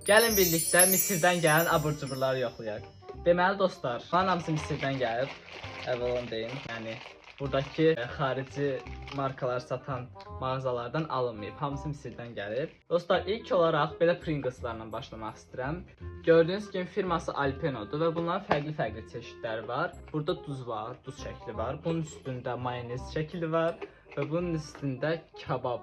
Gəlin birlikdə Misirdən gələn abur-cuburları yoxlayaq. Deməli dostlar, bunların hamısı Misirdən gəlib. Əvvəlan deyim, yəni buradakı xarici markalar satan mağazalardan alınmayıb. Hamısı Misirdən gəlib. Dostlar, ilk olaraq belə Pringles'larla başlamaq istəyirəm. Gördüyünüz kimi firması Alpeno'dur və bunların fərqli çeşidləri var. Burada duz var, duz şəkli var. Bunun üstündə mayonez şəkli var və bunun üstündə kabab,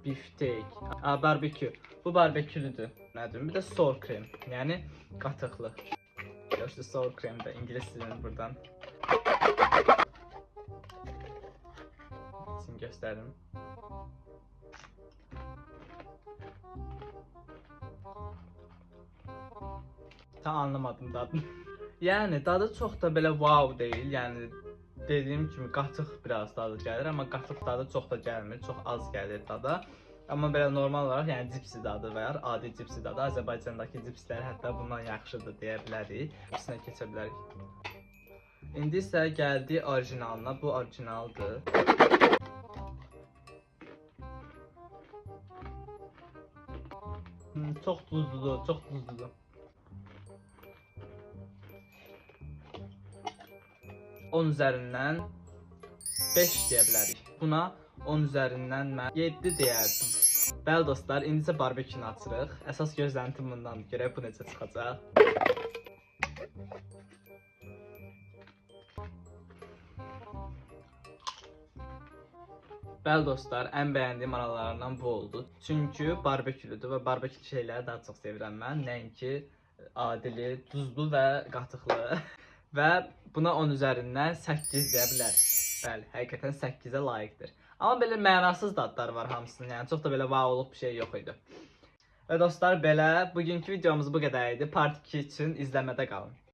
biftek, barbekü. Bu barbekülüdür. Nədir? Bir də sour krem, yəni qatıqlı. Görürsünüz sour krem də ingilis dilini buradan. Şimdi göstərim. Tam anlamadım dadını. Yəni dadı çox da belə wow deyil. Yəni dediyim kimi qatıq biraz dadı gəlir, amma qatıq dadı çox da gəlmir, çox az gəlir dada. Amma belə normal olaraq, yəni cipsi dadı var, adi cipsi dadı. Azərbaycandakı cipslər hətta bundan yaxşıdır deyə bilərik. Üstünə keçə bilərik. İndi isə gəldi orijinalına. Bu orijinaldır. Çox duzludur, çox duzludur. 10 üzərindən 5 deyə bilərik. Buna 10 üzərindən mən 7 deyərdim. Bəli dostlar, indi isə barbekünü açırıq. Əsas gözləntim bundan. Görək bu necə çıxacaq. Bəli dostlar, ən bəyəndiyim aralarından bu oldu. Çünki barbekülüdür və barbekü şeyləri daha çox sevirəm mən. Nəinki adili, duzlu və qatıqlı. Və buna 10 üzərindən 8 deyə bilərik. Bəli, həqiqətən 8-ə layiqdir. Amma belə mənasız dadlar var hamısının, yəni çox da belə wow-luq bir şey yox idi. Və dostlar, belə bugünkü videomuz bu qədər idi. Part 2 üçün izləmədə qalın.